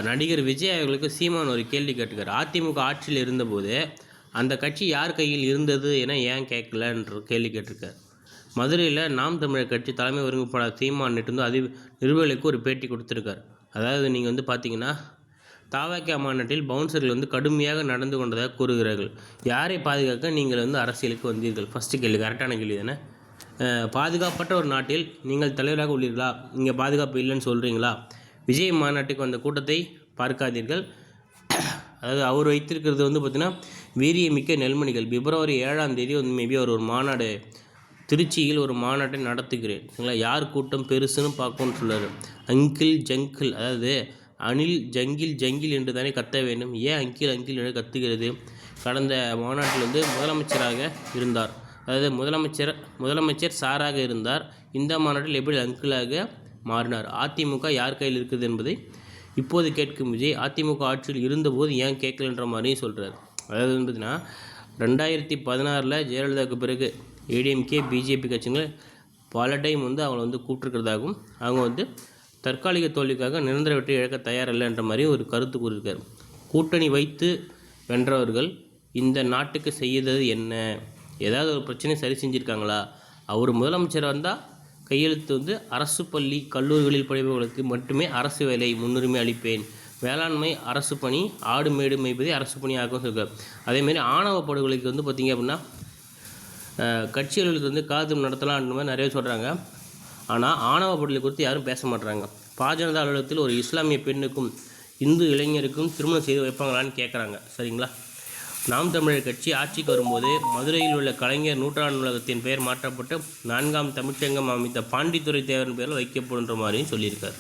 நடிகர் விஜய் அவர்களுக்கு சீமான் ஒரு கேள்வி கேட்டுக்கார். அதிமுக ஆட்சியில் இருந்தபோது அந்த கட்சி யார் கையில் இருந்தது என ஏன் கேட்கலன்ற கேள்வி கேட்டிருக்கார். மதுரையில் நாம் தமிழர் கட்சி தலைமை ஒருங்கிணைப்பாளர் சீமான் நேற்று நிருபர்களுக்கு ஒரு பேட்டி கொடுத்துருக்கார். அதாவது நீங்கள் பார்த்தீங்கன்னா தாவக மாநாட்டில் பவுன்சர்கள் கடுமையாக நடந்து கொண்டதாக கூறுகிறார்கள். யாரை பாதுகாக்க நீங்கள் அரசியலுக்கு வந்தீர்கள்? ஃபஸ்ட்டு கேள்வி கரெக்டான கேள்வி தானே. பாதுகாப்பற்ற ஒரு நாட்டில் நீங்கள் தலைவராக உள்ளீர்களா? இங்கே பாதுகாப்பு இல்லைன்னு சொல்கிறீங்களா? விஜய் மாநாட்டுக்கு வந்த கூட்டத்தை பார்க்காதீர்கள். அதாவது அவர் வைத்திருக்கிறது பார்த்திங்கன்னா வீரியமிக்க நெல்மணிகள். பிப்ரவரி 7ஆம் தேதி மேபி அவர் ஒரு மாநாடு திருச்சியில் ஒரு மாநாட்டை நடத்துகிறேன் சரிங்களா. யார் கூட்டம் பெருசுன்னு பார்க்கணும்னு சொல்கிறார். அங்கிள் ஜங்கிள், அதாவது அணில் ஜங்கில் ஜங்கில் என்று தானே கத்த வேண்டும். ஏன் அங்கிள் அங்கிள் என்று கத்துகிறது? கடந்த மாநாட்டில் முதலமைச்சராக இருந்தார். அதாவது முதலமைச்சர் சாராக இருந்தார். இந்த மாநாட்டில் எப்படி அங்கிளாக மாறினார்? அதிமுக யார் கையில் இருக்குது என்பதை இப்போது கேட்கும் விஜய் அதிமுக ஆட்சியில் இருந்தபோது ஏன் கேட்கலன்ற மாதிரியும் சொல்கிறார். அதாவது பார்த்தீங்கன்னா 2016 ஜெயலலிதாவுக்கு பிறகு ஏடிஎம்கே பிஜேபி கட்சிகள் பல டைம் அவங்களை கூப்பிட்டுருக்கிறதாகவும் அவங்க தற்காலிக தோல்விக்காக நிரந்தர வெற்றி இழக்க தயாரில்லைன்ற மாதிரி ஒரு கருத்து கூறியிருக்கார். கூட்டணி வைத்து வென்றவர்கள் இந்த நாட்டுக்கு செய்தது என்ன? ஏதாவது ஒரு பிரச்சனை சரி செஞ்சுருக்காங்களா? அவர் முதலமைச்சராக இருந்தால் கையெழுத்து அரசு பள்ளி கல்லூரிகளில் படிப்பவர்களுக்கு மட்டுமே அரசு வேலை முன்னுரிமை அளிப்பேன். வேளாண்மை அரசு பணி, ஆடு மேடு மேய்ப்பதே அரசு பணியாகவும் சொல்கிறார். அதேமாரி ஆணவ படுகொலைக்கு பார்த்திங்க அப்படின்னா கட்சிகளுக்கு காது நடத்தலான்ற மாதிரி நிறைய சொல்கிறாங்க. ஆனால் ஆணவ படுகொலை குறித்து யாரும் பேச மாட்டுறாங்க. பாஜக அலுவலகத்தில் ஒரு இஸ்லாமிய பெண்ணுக்கும் இந்து இளைஞருக்கும் திருமணம் செய்து வைப்பாங்களான்னு கேட்குறாங்க. சரிங்களா. நாம் தமிழர் கட்சி ஆட்சிக்கு வரும்போது மதுரையில் உள்ள கலைஞர் நூற்றாண்டு நூலகத்தின் பெயர் மாற்றப்பட்டு 4ஆம் தமிழ்ச்சங்கம் அமைத்த பாண்டித்துரை தேவரின் பெயரில் வைக்கப்படுன்ற மாதிரியும் சொல்லியிருக்கார்.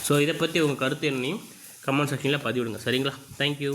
ஸோ இதை பற்றி உங்கள் கருத்து என்னையும் கமெண்ட் செக்ஷனில் பதிவிடுங்க. சரிங்களா. தேங்க்யூ.